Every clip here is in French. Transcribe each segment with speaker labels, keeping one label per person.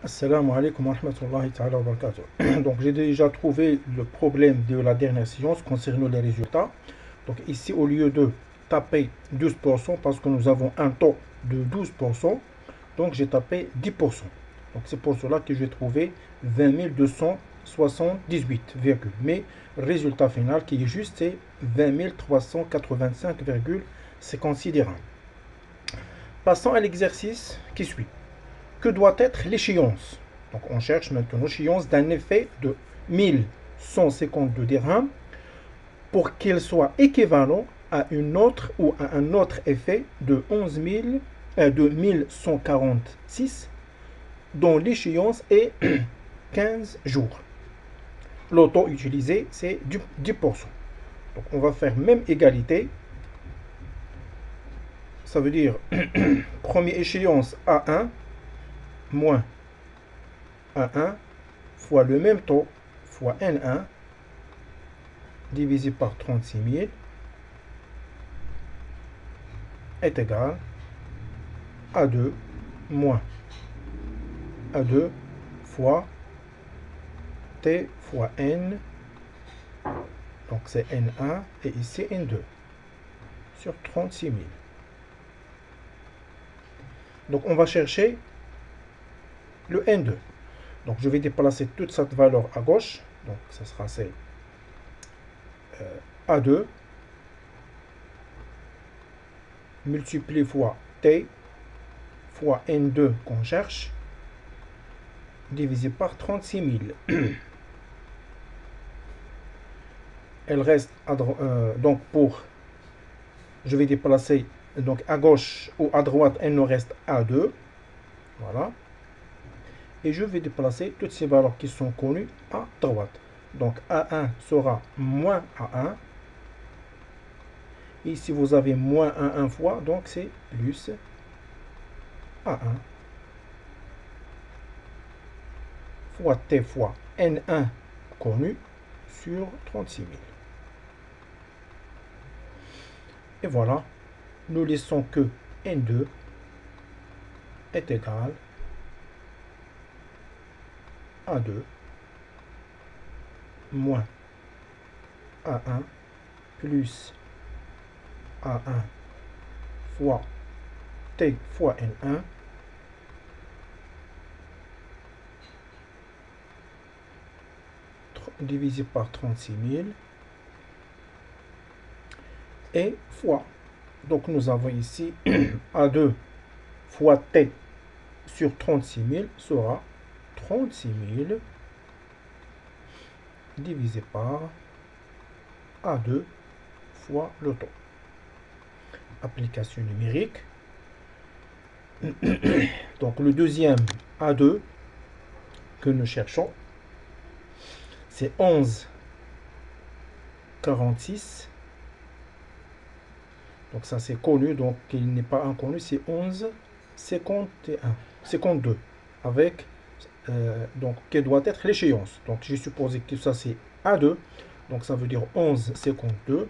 Speaker 1: Assalamu alaikum wa rahmatullahi ta'ala wa barakatuh. Donc j'ai déjà trouvé le problème de la dernière séance concernant les résultats. Donc ici au lieu de taper 12% parce que nous avons un taux de 12%, donc j'ai tapé 10%. Donc c'est pour cela que j'ai trouvé 20 278, mais le résultat final qui est juste c'est 20 385,56 dirhams. Passons à l'exercice qui suit. Que doit être l'échéance? Donc on cherche maintenant l'échéance d'un effet de 1152 dirhams pour qu'il soit équivalent à une autre ou à un autre effet de 1146 dont l'échéance est 15 jours. Le taux utilisé c'est 10%. Donc on va faire même égalité. Ça veut dire première échéance A1 moins A1 fois le même taux fois N1 divisé par 36 000 est égal à 2 moins A2 fois T fois N. Donc c'est N1 et ici N2 sur 36 000. Donc on va chercher le N2. Donc je vais déplacer toute cette valeur à gauche. Donc ça sera c'est A2 multiplié fois T fois N2 qu'on cherche divisé par 36 000. Elle reste donc je vais déplacer donc à gauche ou à droite, elle nous reste A2. Voilà. Et je vais déplacer toutes ces valeurs qui sont connues à droite. Donc A1 sera moins A1. Et si vous avez moins A1 fois, donc c'est plus A1 fois T fois N1 connu sur 36 000. Et voilà, nous laissons que N2 est égal à 2 moins A1 plus A1 fois T fois N1 divisé par 36 000 et fois. Donc nous avons ici A2 fois T sur 36 000 sera 36 000 divisé par A2 fois le taux. Application numérique. Donc le deuxième A2 que nous cherchons, c'est 11,46. Donc ça c'est connu, donc il n'est pas inconnu, c'est 11,51, 52 avec donc quelle doit être l'échéance. Donc j'ai supposé que ça c'est A2, donc ça veut dire 11,52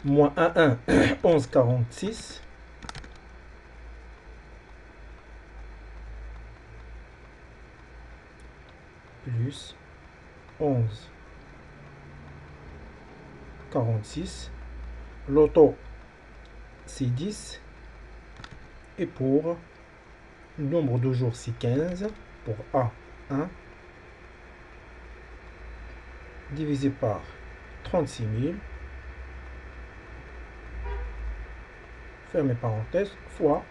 Speaker 1: moins A1 11,46 plus 11,46. L'auto c'est 10 et pour le nombre de jours c'est 15 pour A1 divisé par 36 000 fermez parenthèse fois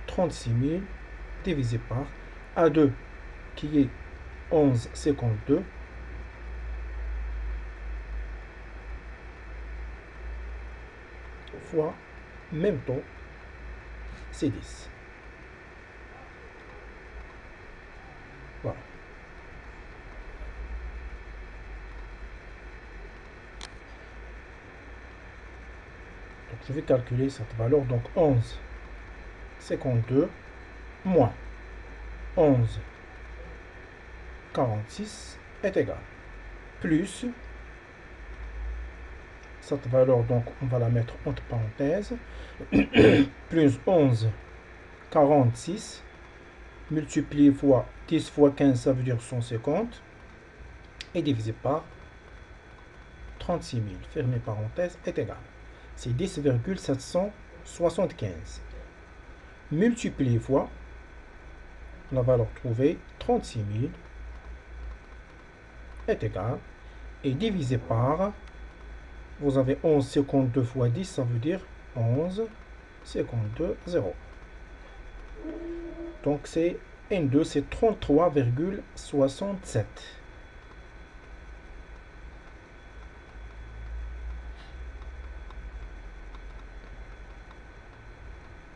Speaker 1: 36 000 divisé par A2 qui est 11,52 fois même taux c'est 10. Voilà. Donc je vais calculer cette valeur. Donc 11,52 moins 11,46 est égal plus Cette valeur, donc, on va la mettre entre parenthèses. Plus 11, 46. Multiplié fois 10 fois 15, ça veut dire 150. Et divisé par 36 000, fermez parenthèse, est égal. C'est 10,775. Multiplié fois la valeur trouvée, 36 000, est égal. Et divisé par, vous avez 11 52 fois 10, ça veut dire 11 52 0. Donc c'est N2, c'est 33,67.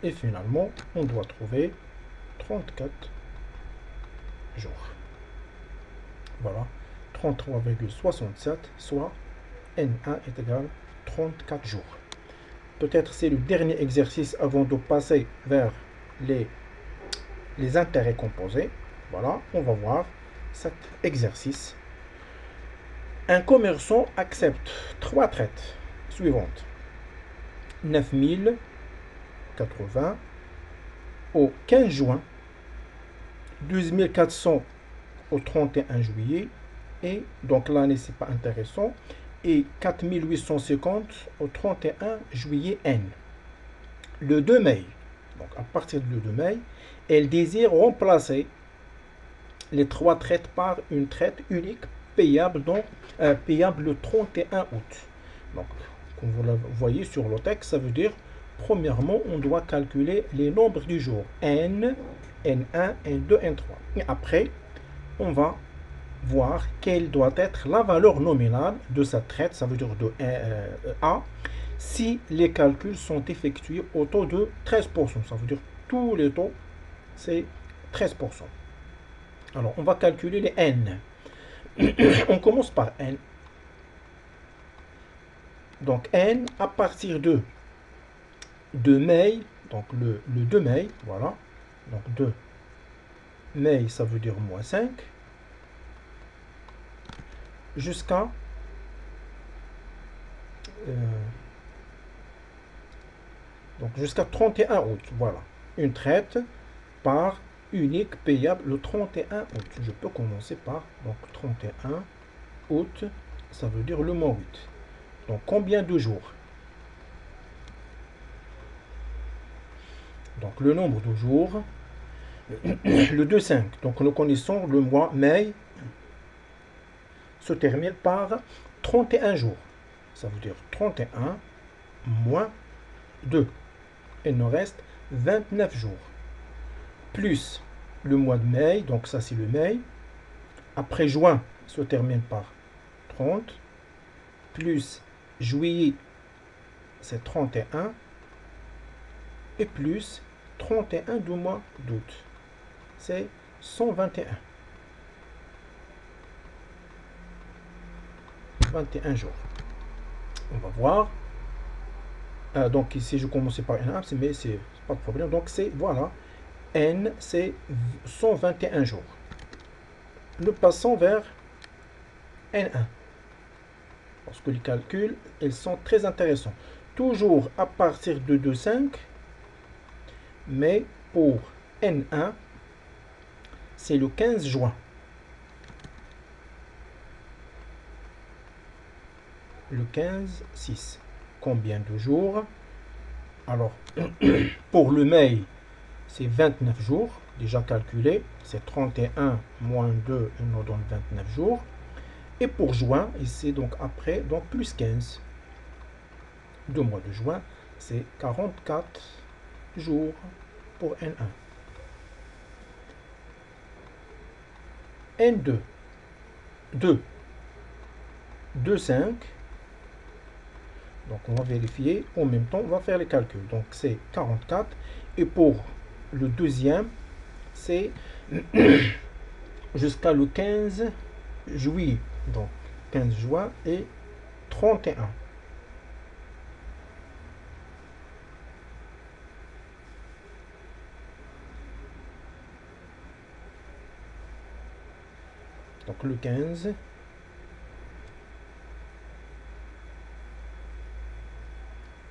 Speaker 1: Et finalement, on doit trouver 34 jours. Voilà, 33,67, soit N1 est égal à 34 jours. Peut-être c'est le dernier exercice avant de passer vers les intérêts composés. Voilà, on va voir cet exercice. Un commerçant accepte 3 traites suivantes. 9080 au 15 juin, 12400 au 31 juillet, et donc l'année c'est pas intéressant, et 4850 au 31 juillet N. Le 2 mai, donc à partir du 2 mai, elle désire remplacer les 3 traites par une traite unique payable, payable le 31 août. Donc, comme vous le voyez sur le texte, ça veut dire, premièrement, on doit calculer les nombres du jour, N, N1, N2, N3. Et après, on va voir quelle doit être la valeur nominale de cette traite, ça veut dire de A, si les calculs sont effectués au taux de 13%. Ça veut dire tous les taux, c'est 13%. Alors, on va calculer les N. On commence par N. Donc, N, à partir de mai, donc le 2 mai, voilà. Donc, 2 mai, ça veut dire moins 5. Jusqu'à jusqu'à 31 août. Voilà. Une traite par unique payable le 31 août. Je peux commencer par donc 31 août, ça veut dire le mois 8. Donc combien de jours? Donc le nombre de jours, le 2,5. Donc nous connaissons le mois mai se termine par 31 jours. Ça veut dire 31 moins 2. Il nous reste 29 jours. Plus le mois de mai, donc ça c'est le mai. Après juin se termine par 30. Plus juillet, c'est 31. Et plus 31 du mois d'août, c'est 121. 21 jours. On va voir. Donc ici, je commençais par N1, mais c'est pas de problème. Donc c'est, voilà, N, c'est 121 jours. Nous passons vers N1. Parce que les calculs, ils sont très intéressants. Toujours à partir de 2,5, mais pour N1, c'est le 15 juin. Le 15-6. Combien de jours? Alors, pour le mai, c'est 29 jours, déjà calculé. C'est 31 moins 2, il nous donne 29 jours. Et pour juin, ici, donc après, donc plus 15. 2 mois de juin, c'est 44 jours pour N1. N2, 2, 2,5. Donc on va vérifier, en même temps on va faire les calculs. Donc c'est 44. Et pour le deuxième, c'est jusqu'à le 15 juillet. Donc 15 juin et 31. Donc le 15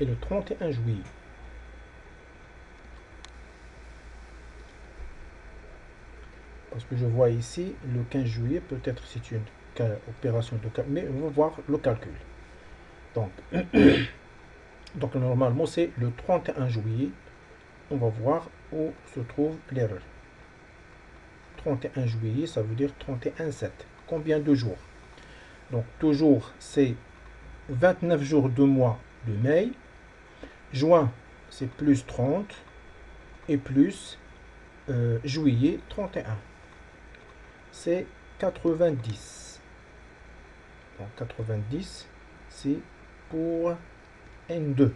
Speaker 1: et le 31 juillet. Parce que je vois ici le 15 juillet, peut-être c'est une opération de calcul, mais on va voir le calcul. Donc, donc normalement c'est le 31 juillet. On va voir où se trouve l'erreur. 31 juillet, ça veut dire 31,7. Combien de jours? Donc toujours c'est 29 jours de mois de mai. Juin, c'est plus 30 et plus juillet 31. C'est 90. Donc 90, c'est pour N2.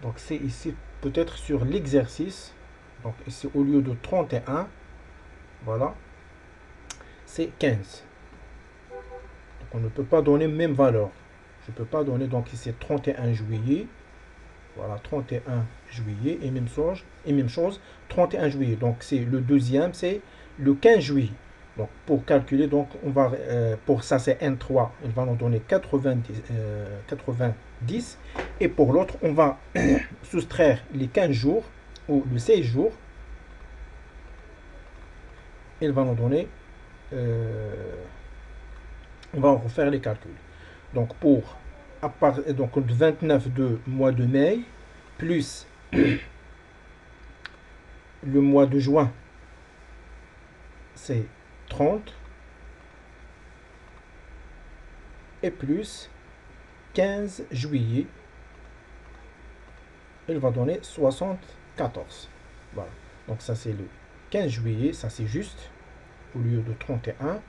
Speaker 1: Donc c'est ici peut-être sur l'exercice. Donc ici au lieu de 31, voilà, c'est 15. Donc on ne peut pas donner même valeur. Je ne peux pas donner, donc ici 31 juillet. Voilà, 31 juillet et même chose 31 juillet. Donc c'est le deuxième, c'est le 15 juillet. Donc pour calculer, donc on va pour ça c'est N3, il va nous donner 90 et pour l'autre on va soustraire les 15 jours ou les 16 jours. Il va nous donner on va refaire les calculs. Donc pour donc le 29 de mois de mai plus le mois de juin, c'est 30 et plus 15 juillet, il va donner 74. Voilà. Donc ça c'est le 15 juillet, ça c'est juste au lieu de 31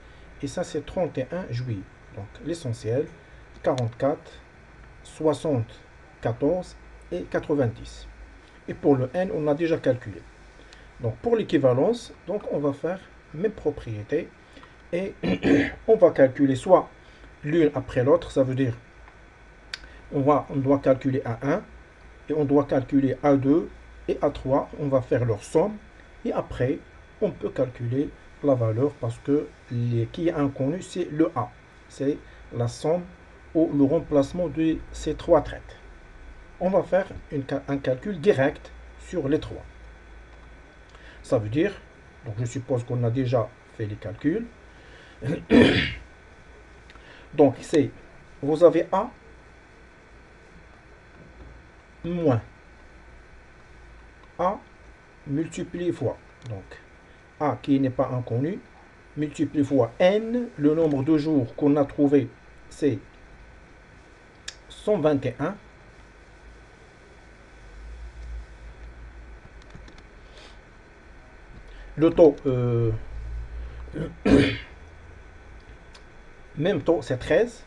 Speaker 1: et ça c'est 31 juillet. Donc l'essentiel 44, 74 et 90. Et pour le n, on a déjà calculé. Donc pour l'équivalence, donc on va faire même propriétés et on va calculer soit l'une après l'autre, ça veut dire on doit calculer A1 et on doit calculer A2 et A3, on va faire leur somme et après on peut calculer la valeur parce que qui est inconnu c'est le A, c'est la somme ou le remplacement de ces trois traites. On va faire un calcul direct sur les trois. Ça veut dire, donc je suppose qu'on a déjà fait les calculs. Donc c'est, vous avez A moins A multiplié fois. Donc A qui n'est pas inconnu, multiplié fois N, le nombre de jours qu'on a trouvé, c'est 121. Le taux, même taux, c'est 13.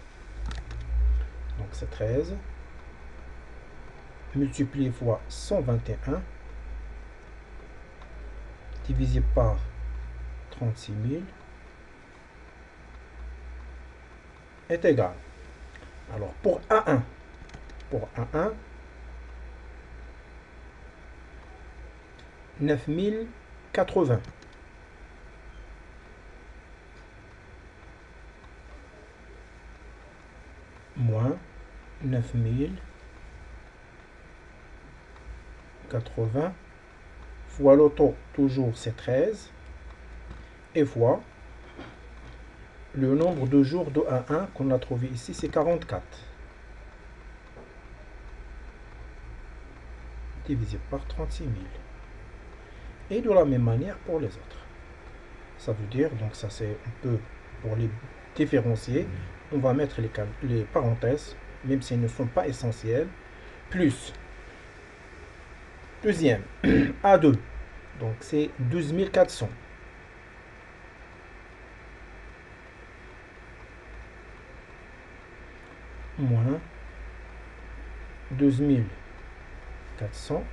Speaker 1: Donc c'est 13. Multiplié fois 121. Divisé par 36 000. Est égal. Alors pour A1, pour A1, 9080. Moins 9080 fois le taux, toujours c'est 13, et fois le nombre de jours de A1 qu'on a trouvé ici, c'est 44. Divisé par 36 000. Et de la même manière pour les autres. Ça veut dire, donc ça c'est un peu pour les différencier, on va mettre les parenthèses, même si elles ne sont pas essentielles, plus deuxième, A2, donc c'est 12 400. Moins 12 400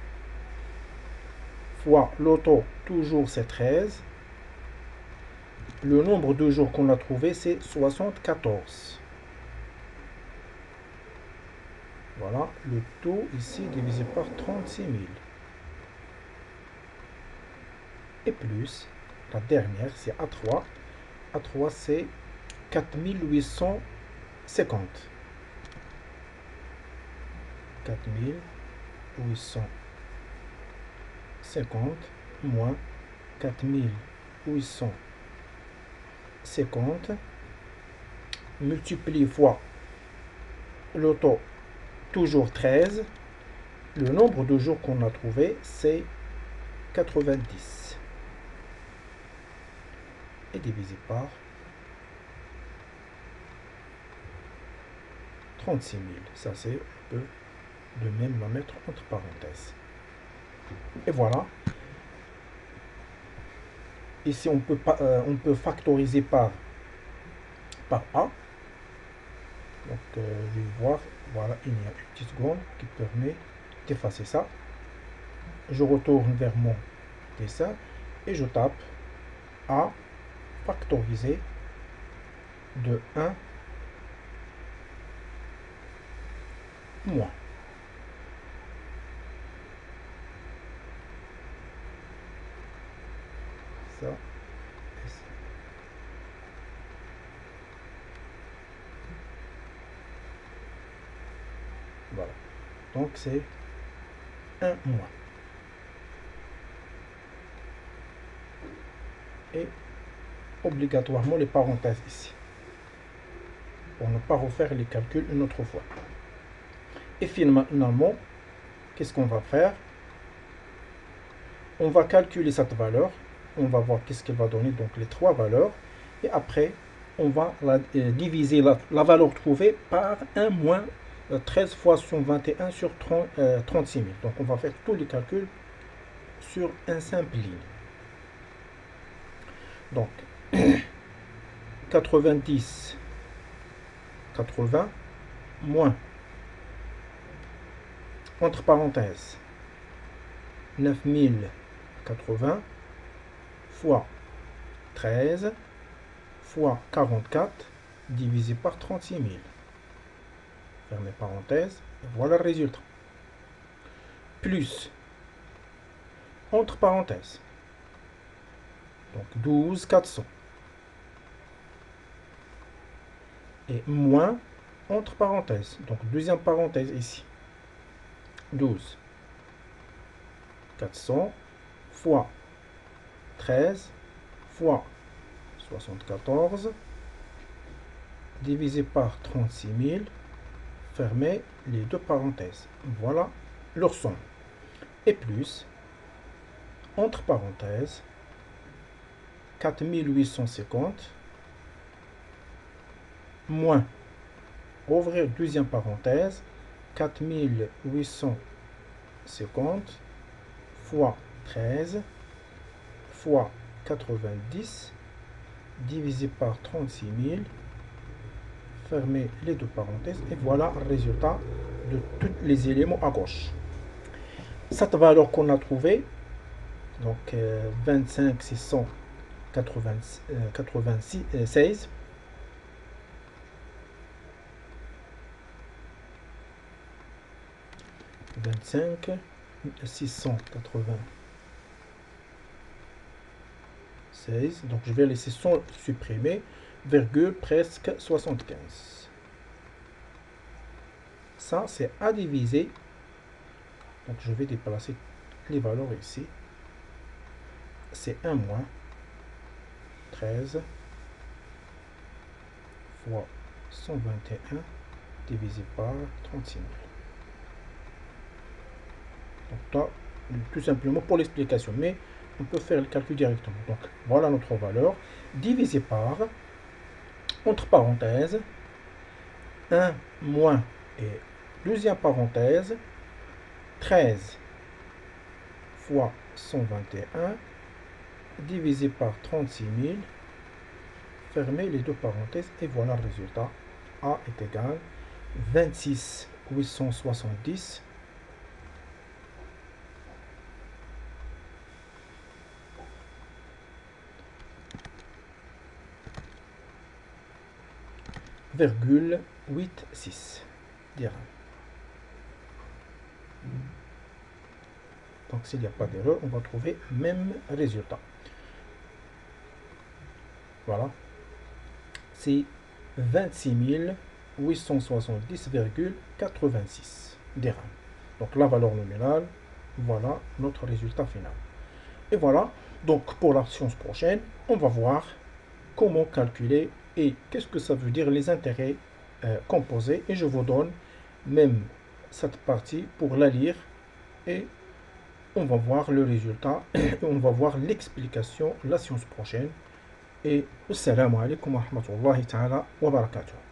Speaker 1: fois l'auto, toujours c'est 13. Le nombre de jours qu'on a trouvé, c'est 74. Voilà, le taux ici divisé par 36 000. Et plus, la dernière, c'est A3. A3, c'est 4850. 4850 moins 4850 multiplié fois le taux, toujours 13. Le nombre de jours qu'on a trouvé, c'est 90. Et divisé par 36 000. Ça, c'est, on peut de même la mettre entre parenthèses. Et voilà. Ici, on peut factoriser par A. Donc, je vais voir. Voilà, il y a une petite seconde qui permet d'effacer ça. Je retourne vers mon dessin et je tape A factorisé de 1 moins. Ça et ça. Voilà. Donc c'est 1 moins. Et obligatoirement les parenthèses ici. Pour ne pas refaire les calculs une autre fois. Et finalement, qu'est-ce qu'on va faire? On va calculer cette valeur. On va voir qu'est-ce qu'elle va donner, donc les trois valeurs. Et après, on va diviser la valeur trouvée par 1 moins 13 fois 121 sur 36 000. Donc on va faire tous les calculs sur un simple ligne. Donc 90, 80 moins, entre parenthèses, 9080 fois 13 fois 44 divisé par 36 000. Fermez parenthèse, et voilà le résultat. Plus, entre parenthèses, donc 12 400. Et moins, entre parenthèses, donc deuxième parenthèse ici, 12 400 fois 13 fois 74 divisé par 36 000, fermez les deux parenthèses. Voilà leur somme. Et plus, entre parenthèses, 4850 moins, ouvrir deuxième parenthèse, 4850 fois 13 fois 90 divisé par 36 000, fermez les deux parenthèses et voilà le résultat de tous les éléments à gauche. Cette valeur qu'on a trouvée, donc 25 696, 25 696, donc je vais laisser sans supprimer, virgule presque 75. Ça, c'est à diviser. Donc, je vais déplacer les valeurs ici. C'est 1 moins 13 fois 121 divisé par 36 000. Donc, là, tout simplement pour l'explication. Mais on peut faire le calcul directement. Donc, voilà notre valeur. Divisé par, entre parenthèses, 1 moins et deuxième parenthèse, 13 fois 121 divisé par 36 000, fermez les deux parenthèses et voilà le résultat. A est égal 26 870 ,86 dirhams. Donc s'il n'y a pas d'erreur, on va trouver même résultat. Voilà. C'est 26 870,86 dirhams. Donc la valeur nominale, voilà notre résultat final. Et voilà, donc pour la séance prochaine, on va voir comment calculer et qu'est-ce que ça veut dire les intérêts composés. Et je vous donne même cette partie pour la lire et on va voir le résultat et on va voir l'explication la séance prochaine. Et assalamu alaikum wa rahmatullahi ta'ala wa barakatuh.